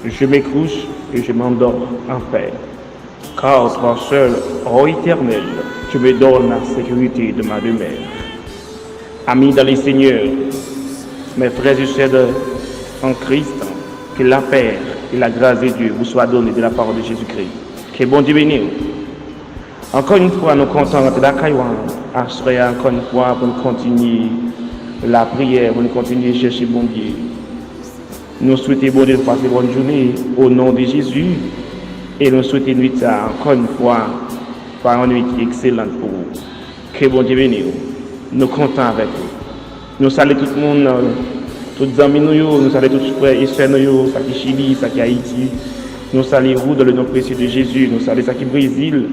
Je m'écrouche et je m'endors en paix. Car toi seul, ô Éternel, tu me donnes la sécurité de ma demeure. Amis dans les seigneurs, mes frères et sœurs en Christ, que la paix et la grâce de Dieu vous soient données de la part de Jésus-Christ. Que bon Dieu bénisse. Encore une fois, nous comptons rentrer dans la Caïwan, encore une fois pour nous continuer la prière, pour nous continuer à chercher bon Dieu. Nous souhaitons bon Dieu passer une bonne journée au nom de Jésus et nous souhaitons une nuit encore une fois par une nuit excellente pour vous. Que bon Dieu bénisse. Nous comptons avec vous. Nous saluons tout le monde, tous les amis, nous saluons tous les frères et sœurs, ça qui est Chili, ça qui est Haïti. Nous saluons vous dans le nom précieux de Jésus. Nous saluons ça qui est Brésil.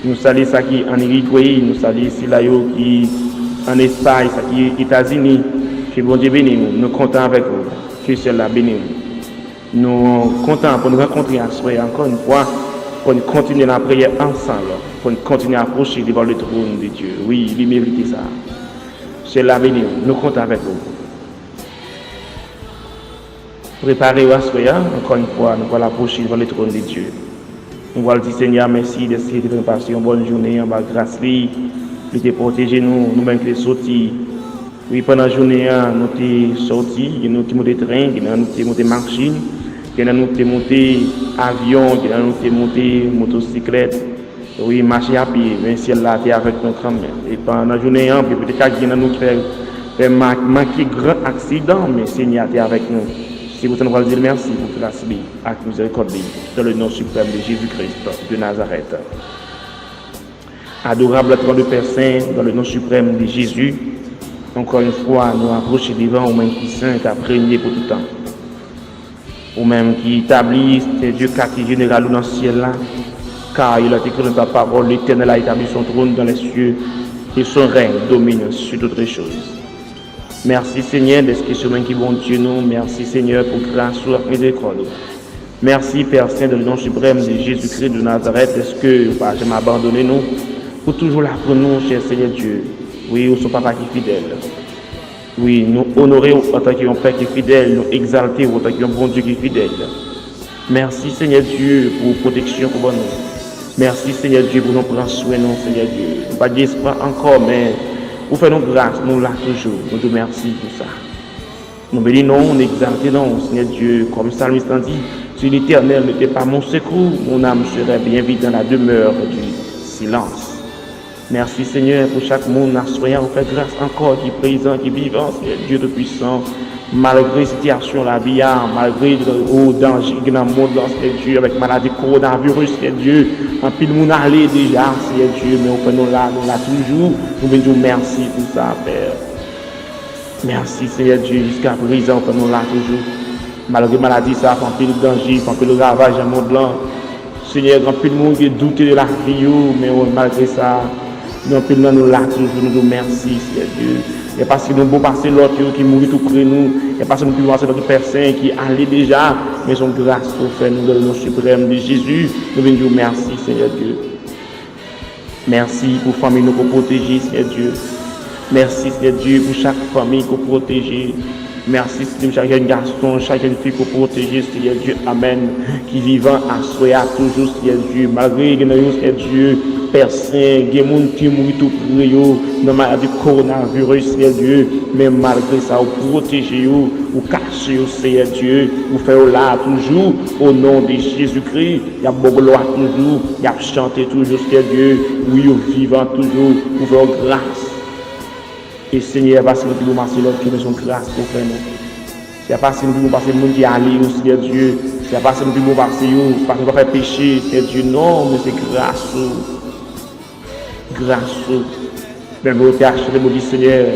Nous saluons ça qui est en Uruguay. Nous saluons Silayo qui est en Espagne, ça qui est États-Unis. Que bon Dieu bénisse nous. Nous comptons avec vous. Que cela bénisse nous. Nous comptons pour nous rencontrer à soi encore une fois, pour nous continuer la prière ensemble, pour nous continuer à approcher devant le trône de Dieu. Oui, il mérite ça. Cela bénisse nous. Nous comptons avec vous. Préparez-vous à soi, encore une fois, nous allons approcher devant le trône de Dieu. Nous allons dire Seigneur, merci de nous passer une bonne journée, en bas grâce, de te protéger nous-mêmes qui sommes sortis. Oui, pendant la journée, nous sommes sortis, nous sommes montés train, nous sommes montés machine, nous sommes montés avion, nous sommes montés motocyclette. Oui, marcher à pied, mais si elle a été avec nous quand même. Et pendant la journée, peut-être qu'il nous fait manquer grand accident, mais Seigneur était avec nous. Si vous allez dire merci pour grâce et miséricorde dans le nom suprême de Jésus-Christ de Nazareth. Adorable trône de Père Saint, dans le nom suprême de Jésus, encore une fois, nous approchons devant, ou même qui saint, qui a régné pour tout le temps. Ou même qui établit, c'est Dieu qui est général dans le ciel là, car il a écrit dans ta parole, l'Éternel a établi son trône dans les cieux, et son règne domine sur toutes les choses. Merci Seigneur d'être chemin qui bon Dieu nous. Merci Seigneur pour grâce et miséricorde. Merci Père Saint de le nom suprême de Jésus-Christ de Nazareth. Est-ce que vous n'avez jamais abandonné nous pour toujours là pour nous, cher Seigneur Dieu. Oui, nous sommes papa qui est fidèle. Oui, nous honorer en tant qu'un Père qui est fidèle, nous exalter en tant qu'un bon Dieu qui est fidèle. Merci Seigneur Dieu pour protection pour nous. Merci Seigneur Dieu pour nous prendre soin nous, Seigneur Dieu. Nous pas d'espoir encore, mais vous faites nos grâces, nous là toujours. Nous te remercions pour ça. Nous bénissons, nous exaltons, Seigneur Dieu, comme Psalmiste a dit, si l'Éternel n'était pas mon secours, mon âme serait bien vite dans la demeure du silence. Merci Seigneur pour chaque monde, soyons, vous faites grâce encore, qui est présent, qui est vivant, Seigneur Dieu de puissant, malgré la situation, la vie, malgré le danger dans le monde, Seigneur Dieu, avec maladie coronavirus, Seigneur Dieu, en pile monde allé déjà, Seigneur Dieu, mais on fait nous là toujours, nous venons dire merci pour ça, Père. Merci Seigneur Dieu, jusqu'à présent, on fait nous là toujours, malgré maladie, ça, en pile danger, en pile ravage dans le monde là, Seigneur, en pile monde qui doute de la vie, mais malgré ça, nous pile nous là toujours, nous disons merci, Seigneur Dieu. Et parce que nous pouvons passer l'autre qui mourit tout près nous, et parce que nous pouvons passer l'autre personne qui allait déjà, mais son grâce pour faire nous dans le nom suprême de Jésus, nous venons dire merci Seigneur Dieu. Merci pour la famille nous pour protéger Seigneur Dieu. Merci Seigneur Dieu pour chaque famille pour protéger. Merci Seigneur chaque garçon, chaque fille pour protéger Seigneur Dieu. Amen. Qui vivant à soi toujours Seigneur Dieu, malgré que nous Seigneur Dieu. Père Saint, il y a des gens qui mourent tout pour eux, dans la maladie coronavirus, Seigneur Dieu, mais malgré ça, vous protégez, vous cachez, Seigneur Dieu, vous faites là toujours, au nom de Jésus-Christ, il y a beaucoup de gloire toujours, il y a chanté toujours, Seigneur Dieu, oui, vous vivant toujours, vous faites grâce. Et Seigneur, parce que nous pouvons passer l'autre qui nous grâce pour faire nous. C'est parce que nous pouvons passer le monde qui est allé, Seigneur Dieu, c'est parce que nous pouvons passer, parce qu'on va faire péché, Seigneur Dieu, non, mais c'est grâce. Grâce, même vous avez acheté le Seigneur,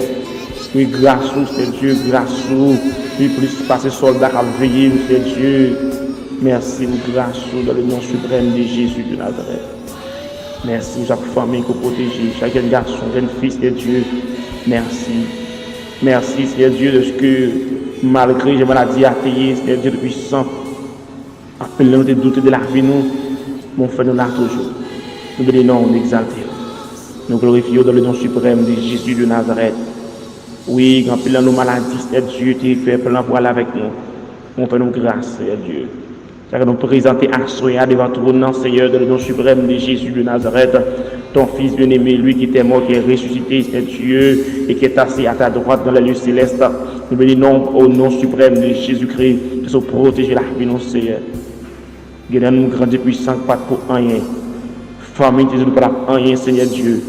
oui, grâce, c'est Dieu, grâce, oui, plus passer soldat à veiller, c'est Dieu. Merci, grâce, dans le nom suprême de Jésus de Nazareth. Merci, chaque famille que vous protégez, chaque garçon, chaque fils de Dieu. Merci. Merci, Seigneur Dieu, de ce que, malgré les maladies athéistes, Seigneur Dieu de puissant, appelez-nous de douter de la vie, nous, mon frère, nous là toujours. Nous bénissons, nous exaltons. Nous glorifions dans le nom suprême de Jésus de Nazareth. Oui, quand il a nos maladies, Seigneur Dieu, tu fais plein pour aller avec nous. On fait nos grâces, Seigneur Dieu. Seigneur, nous présenter à soi devant ton nom, Seigneur, dans le nom suprême de Jésus de Nazareth, ton Fils bien-aimé, lui qui était mort, qui est ressuscité, c'est Dieu, et qui est assis à ta droite dans les lieux célestes. Nous bénissons au nom suprême de Jésus-Christ, qui soit protégé la vie, non, Seigneur. Guédon nous grand et puissant, pas pour rien. Famille, tu ne pas rien, Seigneur Dieu.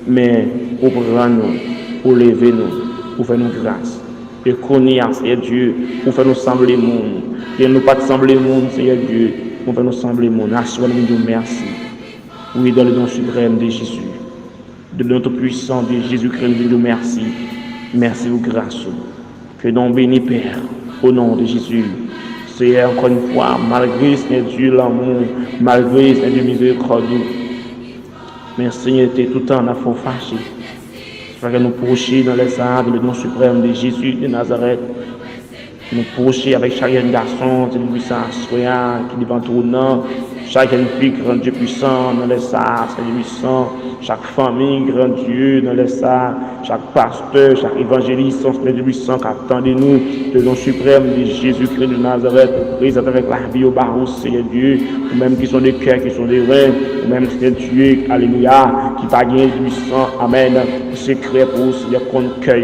Mais pour prendre nous, pour lever nous, pour faire nous grâce. Et connaître, Seigneur Dieu, pour faire nous sembler monde. Et nous pas sembler monde, Seigneur Dieu, pour faire nous sembler monde. Assois nous, merci. Oui, dans le nom suprême de Jésus, de notre puissant de Jésus-Christ, nous disons merci. Merci ou grâce. Que nous bénis, Père, au nom de Jésus. Seigneur, encore une fois, malgré, Seigneur Dieu, l'amour, malgré, Seigneur Dieu, miséricorde, mais Seigneur, tu es tout le temps, on a faux fâché. Frère, nous procher dans les arts, le nom suprême de Jésus de Nazareth. Nous procher avec chaque garçon, c'est le puissant, qui devant tout le nom. Chaque fille, grand Dieu puissant dans les arts, c'est le puissant. Chaque famille, grand Dieu dans les arts. Chaque pasteur, chaque évangéliste, c'est le puissant qui attendez nous, le nom suprême de Jésus-Christ de Nazareth, présente avec la vie au barreau, Seigneur Dieu, ou même qui sont des cœurs, qui sont des reins, ou même Seigneur Dieu, alléluia, qui pas gagné du puissant, amen, secret pour Seigneur, contre cœur,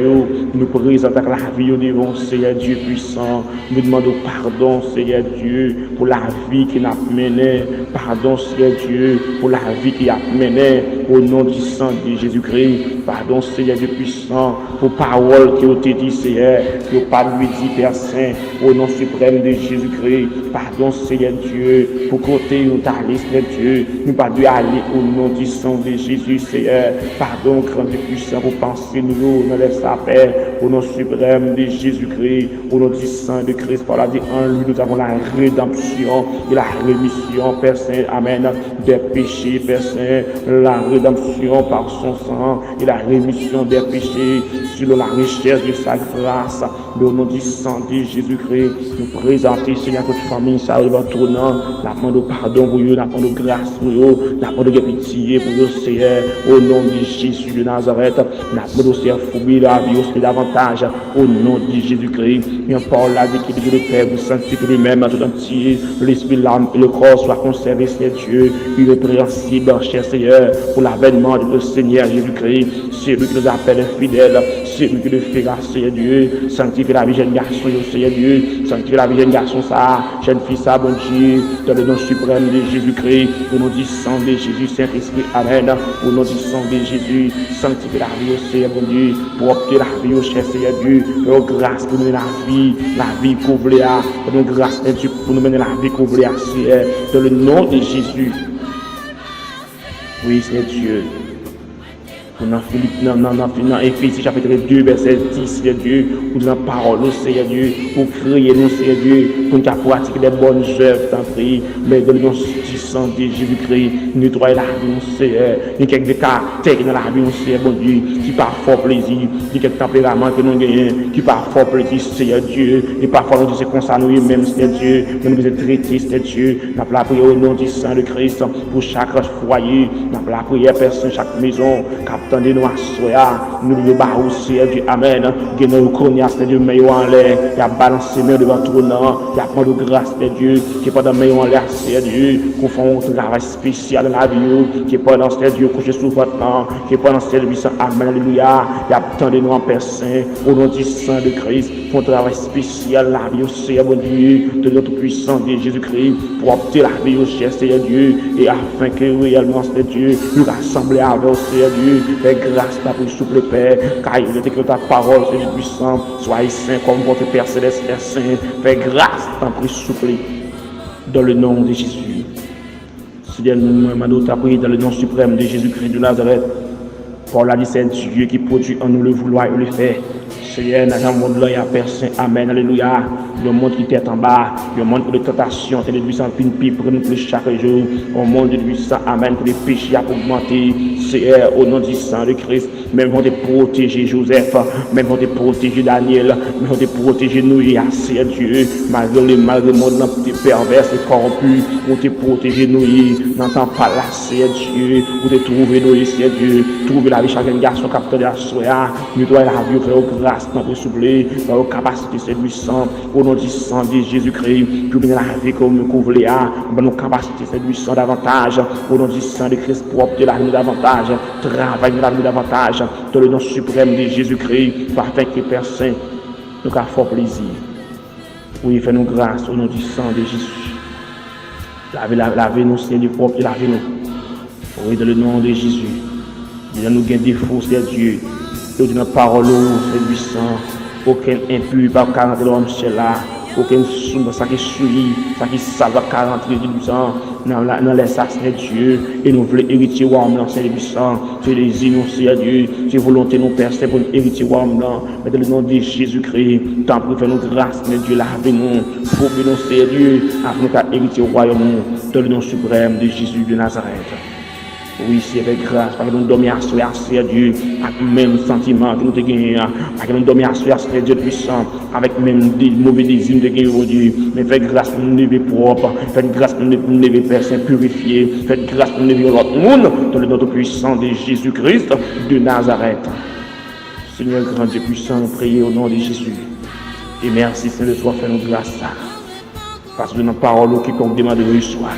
nous présente avec la vie au devant, Seigneur Dieu puissant, nous demandons pardon, Seigneur Dieu, pour la vie qui n'a mené, pardon, Seigneur Dieu, pour la vie qui a mené, au nom du sang de Jésus-Christ, pardon, Seigneur Dieu puissant, pour parole qui ont été dit, Seigneur, que pas lui dit, Père Saint, au nom suprême de Jésus-Christ, pardon, Seigneur Dieu, pour côté nous t'aller, Seigneur Dieu, nous pas dû aller au nom du sang de Jésus, Seigneur, pardon, grand Dieu puissant, pour penser nous, dans les sapins, au nom suprême de Jésus-Christ, au nom du sang de Christ, par la vie en lui, nous avons la rédemption et la rémission, Père Saint, amen, des péchés, Père Saint, la rédemption par son sang et la rémission des péchés, selon la richesse de sa grâce, au nom du sang de Jésus-Christ, nous présenter, Seigneur, toute famille, ça arrive en tournant, la demande pardon pour eux, la demande grâce pour eux, la demande pitié pour eux, Seigneur, au nom de Jésus de Nazareth, la demande Seigneur, fourbi la vie aussi davantage, au nom de Jésus-Christ, et par la vie qui est le Père, vous sanctifiez lui-même tout entier, l'esprit, l'âme et le corps soient conservés, Seigneur Dieu, irrépréhensible, cher Seigneur, pour l'avènement de notre Seigneur Jésus-Christ, c'est lui qui nous appelle fidèles, c'est lui qui nous fait grâce, Seigneur Dieu, sanctifie la vie jeune garçon, Seigneur Dieu, sanctifie la vie jeune garçon, ça, jeune fille, ça, bon Dieu, dans le nom suprême de Jésus-Christ, au nom du sang de Jésus, Saint-Esprit, amen, au nom du sang de Jésus, sanctifie la vie, Seigneur, bon Dieu, pour opter la vie, cher Seigneur Dieu, pour grâce pour nous mener la vie qu'on voulait, pour nous grâce, Dieu, pour nous mener la vie qu'on voulait, Seigneur, dans le nom de Jésus. Oui, Seigneur Dieu. Dans Éphésiens chapitre 2, verset 10, Seigneur Dieu, pour nous en parole, Seigneur Dieu, pour créer nous, Seigneur Dieu, pour nous pratiquer des bonnes œuvres, t'en prie, mais dans le nom du sang de Jésus-Christ, nettoyer la vie, Seigneur, il y a quelques caractères dans la vie, Seigneur, bon Dieu, qui par fort plaisir, il y a quelques tempéraments que nous gagnons, qui par fort plaisir, Seigneur Dieu, et parfois nous disons qu'on s'ennuie même, Seigneur Dieu, mais nous devons traiter, Seigneur Dieu, nous avons la prière au nom du sang de Christ, pour chaque foyer, nous avons la prière, personne, chaque maison, attendez-nous à soi, nous devons barrer, Seigneur Dieu, amen. Que nous connaissons, Seigneur Dieu, meilleur en l'air, il y a balancé main devant tout le nom, il y a pas de grâce, Seigneur Dieu, qui est pas dans meilleur en l'air, Seigneur Dieu, qu'on fait un travail spécial dans la vie, qui est pas dans Seigneur Dieu, couché sous votre nom, qui est pas dans Seigneur Dieu, amen, alléluia, il y a attendez-nous en personne, au nom du sang de Christ, font un travail spécial dans la vie, Seigneur bon Dieu, de notre puissant de Jésus-Christ, pour opter la vie, cher Seigneur Dieu, et afin que réellement, Seigneur Dieu, nous rassembler avec Seigneur Dieu, fais grâce pour souple Père, car il est écrit ta parole, Seigneur puissant, soyez saint comme votre Père céleste est saint, fais grâce pour souple dans le nom de Jésus. Seigneur, nous demandons ta prière dans le nom suprême de Jésus-Christ de Nazareth. Pour la c'est Dieu qui produit en nous le vouloir et le faire. Seigneur, dans le monde là, il y a personne. Amen, alléluia. Le monde qui est en bas, le monde pour les tentations, c'est le puissant pin pour nous plus chaque jour. Au monde de puissant, amen, pour les péchés à augmenter. Seigneur, au nom du sang de Christ, même vont te protéger Joseph, même vont te protéger Daniel, même vont te protéger nous, Seigneur Dieu, malgré le monde pervers et corrompu, pour te protéger nous, n'entends pas là, Seigneur Dieu, pour te trouver nous, Seigneur Dieu, trouver la vie chacun garçon capteur de la soya, nous doit la vie, faire grâce, notre souffler, par aux capacités séduisantes, au nom du sang de Jésus-Christ, pour bien la vie comme nous couvre nos capacités séduisantes davantage, au nom du sang de Christ propre, de la vie davantage, travaille de la vie davantage, dans le nom suprême de Jésus-Christ, par que Père Saint, nous avons fort plaisir. Oui, fais-nous grâce au nom du sang de Jésus. Lavez-nous, Seigneur propre, lavez-nous. Oui, dans le nom de Jésus. Nous avons des défauts, Seigneur Dieu. Nous avons une parole, Seigneur du sang. Aucun impur, pas 40 l'homme, c'est là. Aucun soumbre, ça qui souille, ça qui salve 40 du sang. Nous laissons, Seigneur Dieu. Et nous voulons hériter Wam, Seigneur du sang. C'est les innocents, Seigneur Dieu. C'est volonté, nous Père, c'est pour nous hériter Wam, mais dans le nom de Jésus-Christ. Tant pour faire nous grâce, Seigneur Dieu, lavez-nous. Faut-nous, Seigneur Dieu, afin que nous hériter au royaume, dans le nom suprême de Jésus de Nazareth. Oui, c'est avec grâce, parce que nous dormons à Seigneur Dieu, avec le même sentiment que nous avons gagné, parce que nous dormons à Seigneur Dieu puissant, avec même des mauvais désirs de gagner au Dieu. Mais faites grâce pour nous lever propre, faites grâce pour nous lever Père Saint purifié, faites grâce pour nous lever l'autre monde, dans le nom puissant de Jésus-Christ de Nazareth. Seigneur grand Dieu puissant, nous prions au nom de Jésus. Et merci Seigneur, soit fait nous grâce, parce que nos paroles qui comptent demande de recevoir.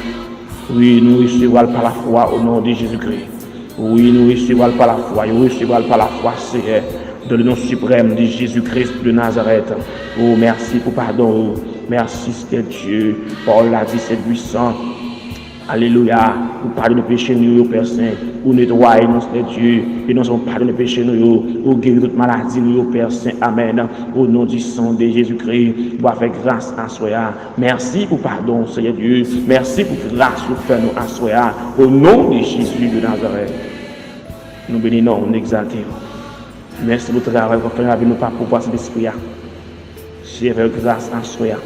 Oui, nous recevons par la foi au nom de Jésus-Christ. Oui, nous recevons par la foi. Nous recevons par la foi, Seigneur, dans le nom suprême de Jésus-Christ de Nazareth. Oh, merci pour pardon. Merci, Seigneur Dieu. Paul l'a dit, c'est puissant. Alléluia. Pour pardonner nos péchés, nous, Père Saint. Pour nettoyer nous, Seigneur Dieu. Et nous sommes pardonnés nos péchés, nous. Pour guérir toute maladie, nous, Père Saint. Amen. Au nom du sang de Jésus-Christ. Pour faire grâce à soi. Merci pour pardon, Seigneur Dieu. Merci pour grâce pour faire nous à soi. Au nom de Jésus de Nazareth. Nous bénissons, nous exaltons. Merci pour le travail qu'on fait avec nous par pouvoir de l'esprit. C'est avec grâce à soi.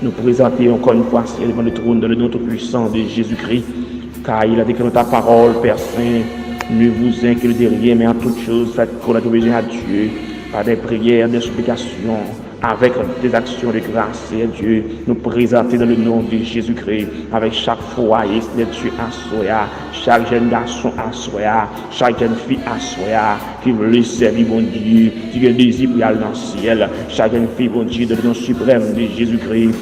Nous présentons encore une fois devant le trône de notre puissant de Jésus-Christ, car il a déclaré ta parole, Père Saint, ne vous inquiétez de rien, mais en toutes choses, faites connaître besoin à Dieu, par des prières, des supplications, avec des actions de grâce, Seigneur Dieu, nous présenter dans le nom de Jésus-Christ, avec chaque foyer, Seigneur Dieu, à soya, chaque jeune garçon à soya, chaque jeune fille à soya, qui veut servir, mon Dieu, qui a désir pour aller dans le ciel, chaque jeune fille, mon Dieu, de le nom suprême de Jésus-Christ,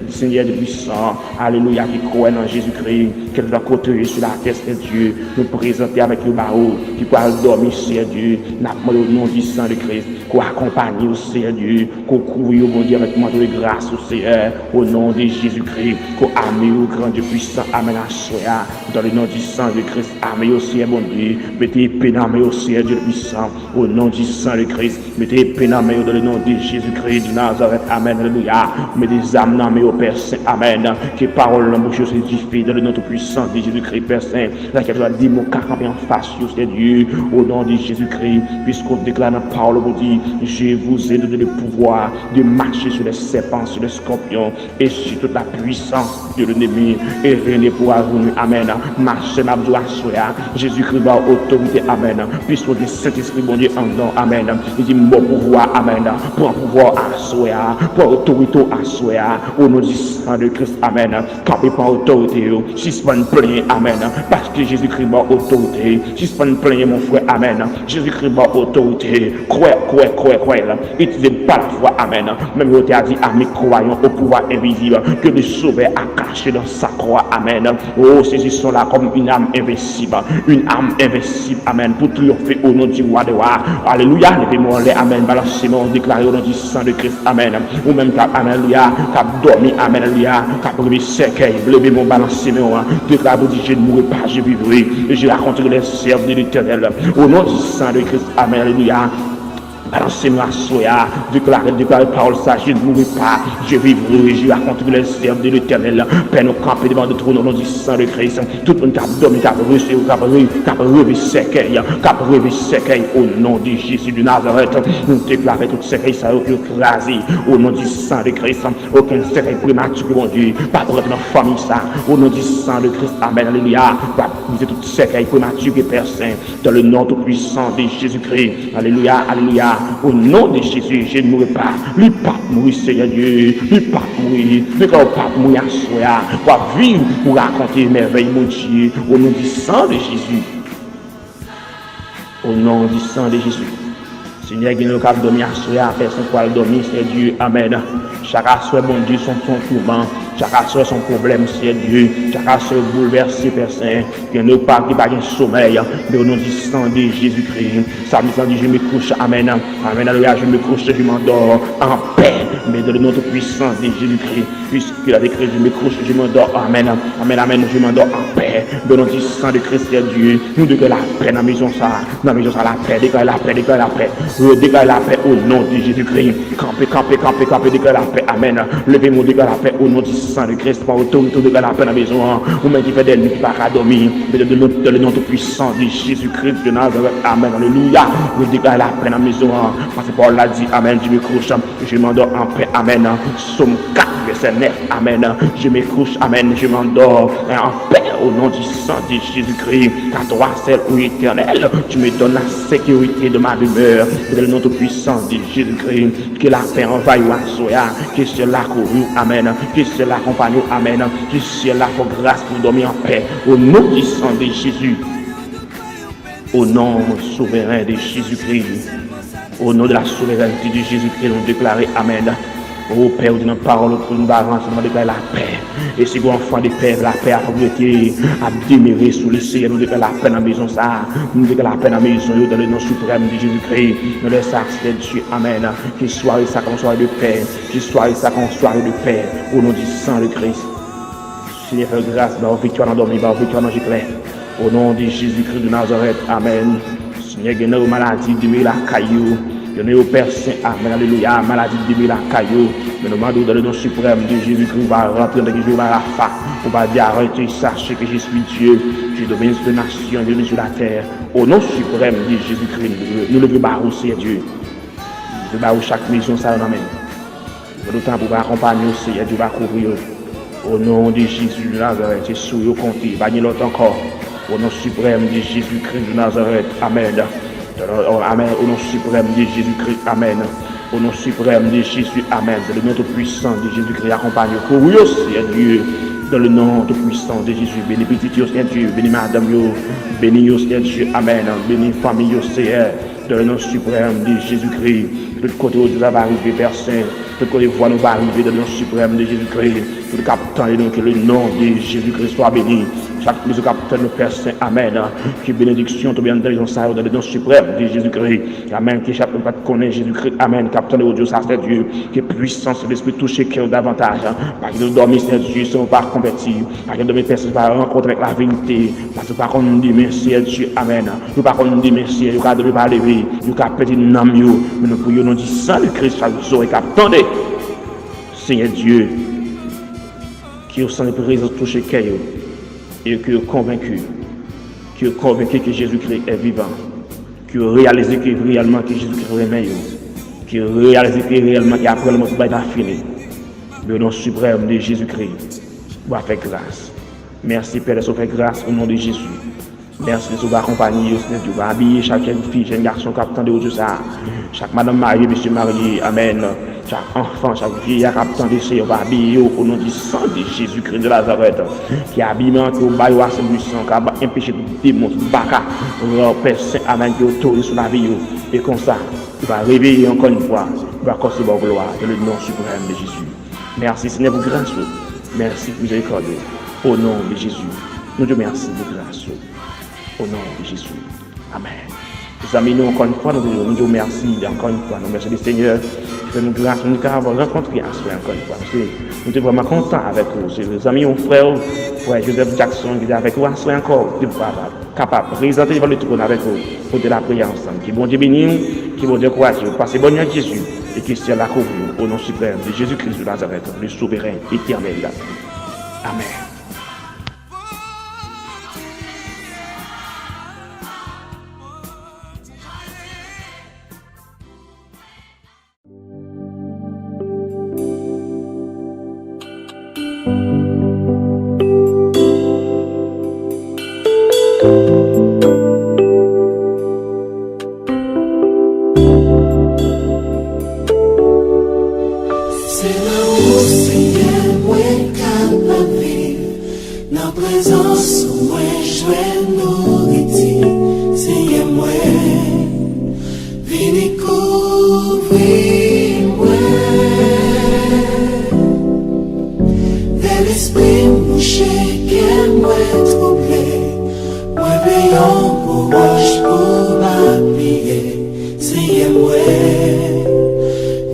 Seigneur de puissant, alléluia, qui croit en Jésus-Christ, qu'elle doit côtoyer sur la terre, Seigneur Dieu, nous présenter avec le barreau, qui peut dormir, Seigneur Dieu, nous au nom du sang de Christ, qu'on accompagne au Seigneur Dieu, qu'on couvre au bon Dieu avec manteau de grâce au Seigneur, au nom de Jésus-Christ, qu'on amène au grand Dieu puissant, amène à soi, dans le nom du sang de Christ, amène au Seigneur, bon Dieu, mettez épée dans au Seigneur Dieu puissant, au nom du sang de Christ, mettez épée dans le nom de Jésus-Christ de Nazareth, amen, alléluia, mettez des âmes dans au Père Saint, amen, que parole l'embauche s'édifie dans le nom puissant de Jésus-Christ, Père Saint, laquelle doit dire mon camper en face, c'est Dieu, au nom de Jésus-Christ, puisqu'on déclare la parole, vous dit, je vous ai donné le pouvoir de marcher sur les serpents, sur les scorpions et sur toute la puissance de l'ennemi et rien pour vous, amen. Marchez ma joie, Jésus-Christ va autorité, amen. Puisqu'on dit Saint-Esprit, bon Dieu, en don, amen. Il dit mon pouvoir, amen. Pour pouvoir à soi, pour autorité à soi, au nom du sang de Christ, amen. Campez pas autorité, si c'est pas une plein, amen. Parce que Jésus-Christ va autorité, si c'est pas une plein, mon frère, amen. Jésus-Christ va autorité, croix, utilisez pas la foi, amen. Même l'autre a dit, amis croyants au pouvoir invisible que le sauveur a caché dans sa croix, amen. Oh, ces sont là comme une âme invincible, amen, pour triompher au nom du roi de roi. Alléluia, levez-moi les, amen, balancez-moi, déclarez au nom du sang de Christ, amen. Ou même cap, alléluia, cap dormi, amen, alléluia, cap remis cercueil, levez-moi, balancez-moi, déclarez, vous dites, je ne mourrai pas, je vivrai, et je raconterai les serves de l'Éternel. Au nom du sang de Christ, amen, alléluia. Balancez-moi à soya, déclarez parole ça, je ne mourrai pas, je vivrai, je raconterai les œuvres de l'Éternel. Père, nous camper devant de trône au nom du sang de Christ. Tout le monde qui a dormi, qui a reçu, qui a rêvé séquelles, qui a rêvé séquelles au nom de Jésus de Nazareth. Nous déclarons toutes ces séquelles, ça a été écrasé au nom du sang de Christ. Aucun séquelle prématuré, mon Dieu, pas de notre famille, ça, au nom du sang de Christ. Amen, alléluia. Va briser toutes ces séquelles prématurées, Père Saint, dans le nom tout-puissant de Jésus-Christ. Alléluia, alléluia. Au nom de Jésus, je ne mourrai pas. Lui pas mourir, Seigneur Dieu. Lui pas mourir. Lui pas mourir à soi. Pour vivre, pour raconter merveille, mon Dieu. Au nom du sang de Jésus. Au nom du sang de Jésus. Seigneur, qui nous a dormi à soi, personne quoi dormir, Seigneur Dieu. Amen. Chaque soir, mon Dieu, son tourment. Chaque soir, son problème, Seigneur Dieu. Chaque soir, bouleversé, Père Saint. Qui ne pas qui pas un sommeil. Mais au nom du sang de Jésus-Christ. Ça me dit, je me couche. Amen. Amen. Alléluia. Je me couche, je m'endors en paix. Mais dans le nom puissant de Jésus-Christ. Puisqu'il a décrit, je me couche, je m'endors. Amen. Amen. Amen. Je m'endors en paix. Dans le nom du sang de Christ, Seigneur Dieu. Nous déclarons la paix dans la maison, ça. Dans la maison, ça, la paix. Déclare la paix, déclare la paix. Déclare la paix au nom de Jésus-Christ. Campez, campez, campez, campez, déclare la paix. Amen. Levez-moi, déclare la paix au nom du sang de Christ. Par autorité, déclare la paix dans la maison. Ou même qui fait des nuits qui pas dormir. Mais dans le nom puissant de Jésus-Christ de Nazareth. Amen. Alléluia. Vous déclarez la paix dans la maison. Parce que Paul l'a dit. Amen. Je me couche. Je m'endors en paix. Amen. Somme 4, verset 9. Amen. Je me couche. Amen. Je m'endors en paix au nom du sang de Jésus-Christ. Car toi, seul ou éternel, tu me donnes la sécurité de ma demeure. Dans le nom puissant de Jésus-Christ. Que la paix envahisse à soi. Que cela couru. Amen. Que cela accompagne. Amen. Que cela faut grâce pour dormir en paix. Au nom du sang de Jésus. Au nom souverain de Jésus-Christ. Au nom de la souveraineté de Jésus-Christ, nous déclarons Amen. Ô Père, nous parole pour nous avancer, nous déclarons la paix. Et si vous enfants de Père, la paix a été à demeurer sous le ciel, nous déclarons la paix dans la maison, ça. Nous déclarons la paix dans la maison, dans le nom suprême de Jésus-Christ. Nous laissons accéder dessus. Amen. Qu'il soit ça comme soirée de paix. Qu'il soit ça comme soirée de paix. Au nom du sang de Christ. Seigneur, grâce, par victoire dans dormi, par victoire dans Jéclair. Au nom de Jésus-Christ de Nazareth. Amen. Seigneur, il y a une maladie de la caillou. Il y a au Père Saint. Amen. Alléluia. Maladie de la caillou. Mais nous demandons dans le nom suprême de Jésus-Christ, va rentrer dans le jour de la fin. On va dire arrêtez, sachez que je suis Dieu. Je domine sur les nations, je domine sur la terre. Au nom suprême de Jésus-Christ, nous le barrons, Seigneur Dieu. Nous barrons chaque mission, ça nous amène. Nous temps pour accompagner aussi, Seigneur Dieu va couvrir. Au nom de Jésus de Nazareth, c'est sous le compte, va n'y l'autre encore. Au nom suprême de Jésus-Christ de Nazareth, Amen. Amen. Au nom suprême de Jésus-Christ, Amen. Au nom suprême de Jésus, Amen. Dans le nom tout puissant de Jésus-Christ, accompagne oui aussi, Dieu. Dans le nom tout puissant de Jésus, bénis petit Dieu, bénis madame, bénis Dieu, Amen. Bénis famille, Seigneur. Dans le nom suprême de Jésus-Christ, de l'autre côté où Dieu va arriver, Père Saint. De l'autre côté où nous va arriver dans le nom suprême de Jésus-Christ. Tout le capitaine, que le nom de Jésus-Christ soit béni. Chaque mise au capitaine, le Père Saint, Amen. Que bénédiction, tout bien dans le nom suprême de Jésus-Christ. Amen. Que chaque pas connaît Jésus-Christ, Amen. Capitaine de Dieu, ça c'est Dieu. Que puissance de l'Esprit touche cœur davantage. Parce que nous dormons, c'est Dieu, sans pas convertir. Parce que nous dormons, personne va rencontrer avec la vérité. Parce que par contre, nous disons merci à Dieu, Amen. Nous par contre, nous disons merci, nous ne pouvons pas lever. Nous avons pété nos âmes, mais nous prions dans le sang de Christ, chaque et attendez, Seigneur Dieu, qui au sang de présence touche cœur. Et qui est convaincu que Jésus-Christ est vivant, qui réalise que réellement que Jésus-Christ est meilleur, qui réalise que réellement qu'après le monde va être fini. Le nom suprême de Jésus-Christ va faire grâce. Merci Père de faire grâce au nom de Jésus. Merci de accompagner, de va habiller chaque fille, chaque garçon, capitaine de Dieu, chaque madame mariée, monsieur marié, Amen. Chaque enfant, chaque vieillard, capitaine de Dieu, va habiller au nom du sang de Jésus-Christ de Nazareth, qui habille au bail à ce sang, qui a empêché tout démon, tout baka, Père Saint, Amen, qui autorise sur la vie, et comme ça, il va réveiller encore une fois, il va accorder votre gloire, dans le nom suprême de Jésus. Merci Seigneur pour grâce, merci pour miséricorde, au nom de Jésus. Nous te remercions de grâce. Au nom de Jésus. Amen. Les amis, nous encore une fois, nous te remercions encore une fois. Nous remercions le Seigneur qui fait nous grâce, nous avons rencontré à soi encore une fois. Nous sommes vraiment contents avec vous. C'est les amis, mon frère Joseph Jackson qui est avec vous à soi encore. Capable de présenter devant le trône avec vous pour de la prière ensemble. Qui bon Dieu béni, Que bon Dieu croise, passez bonne nuit Jésus, et que ciel la couvre au nom suprême de Jésus-Christ de Nazareth, le souverain éternel. Amen.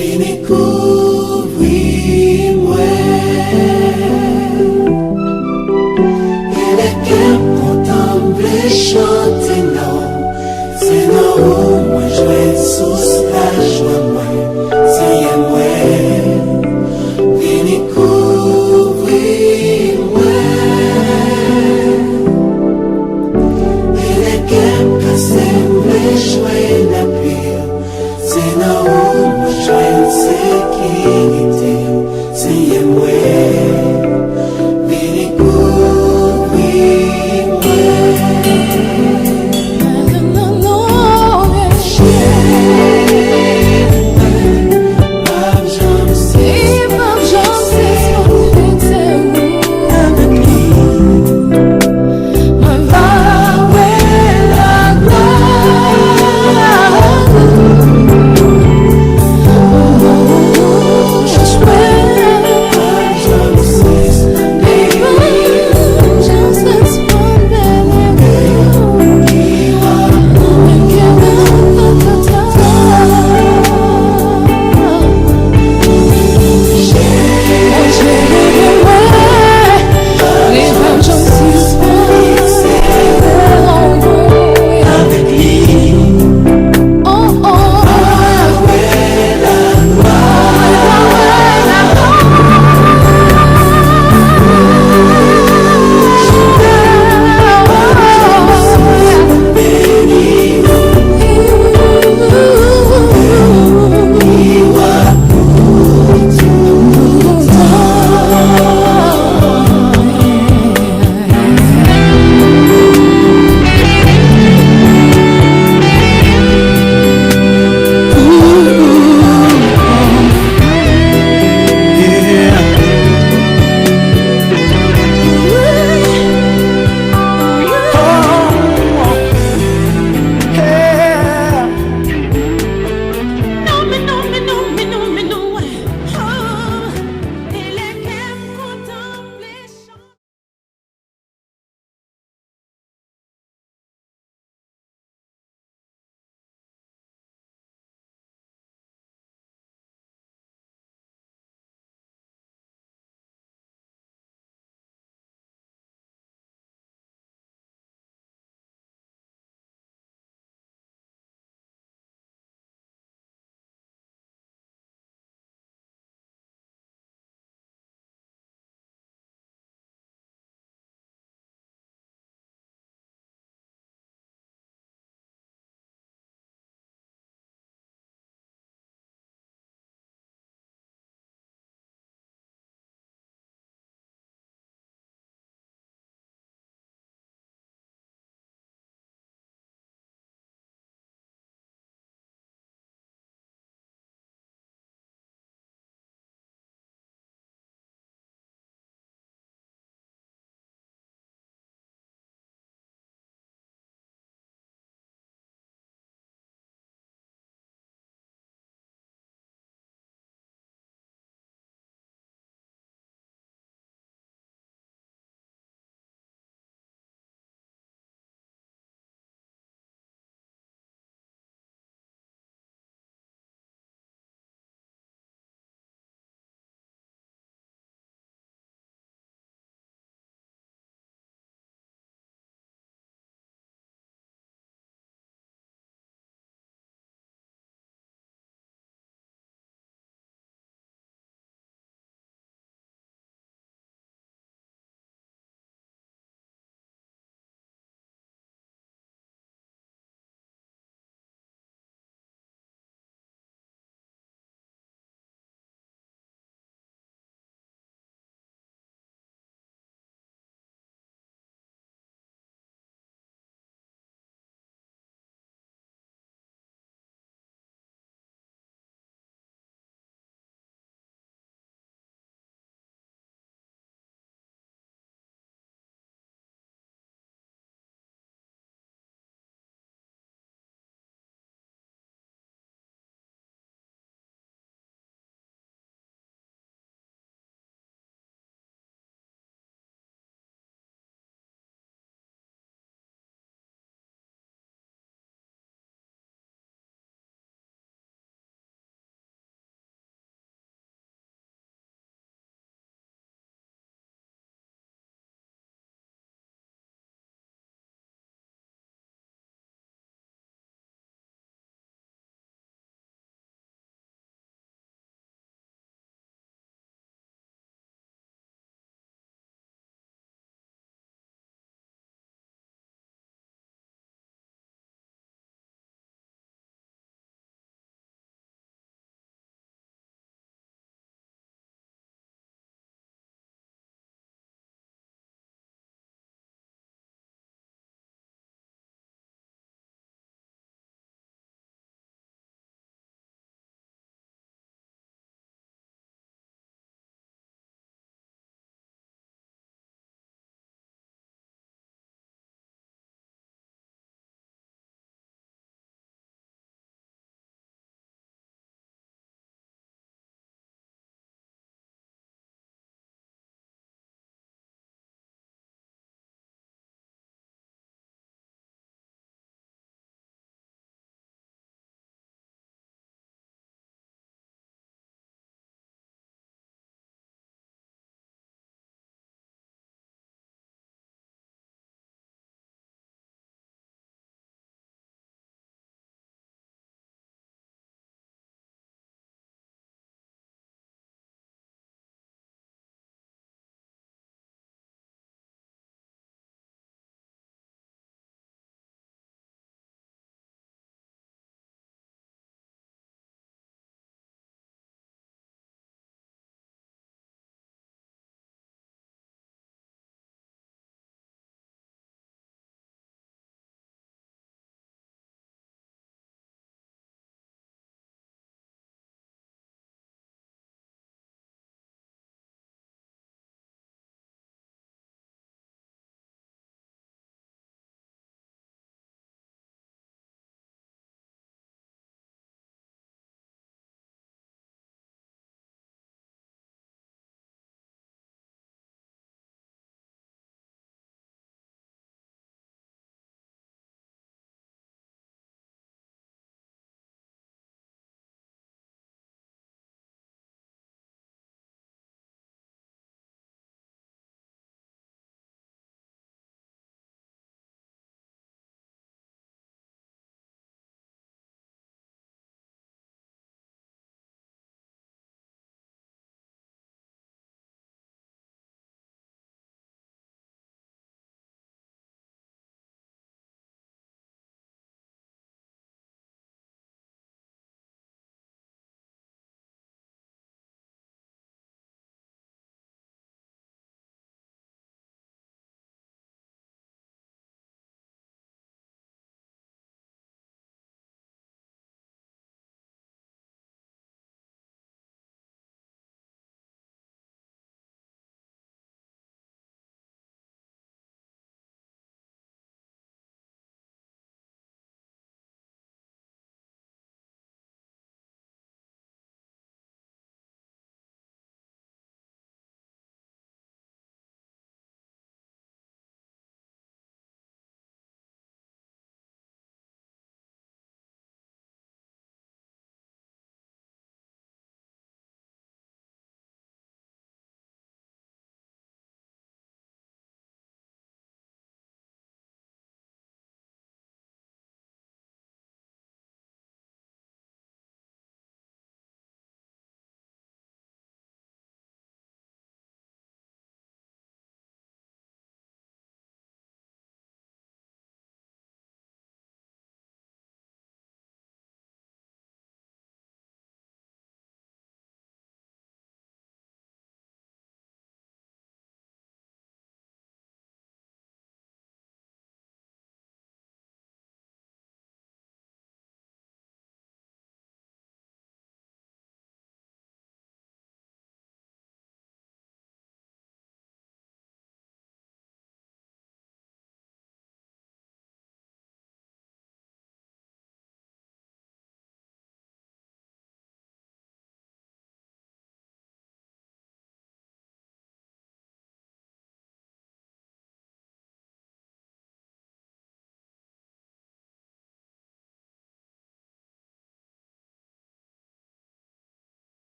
Vini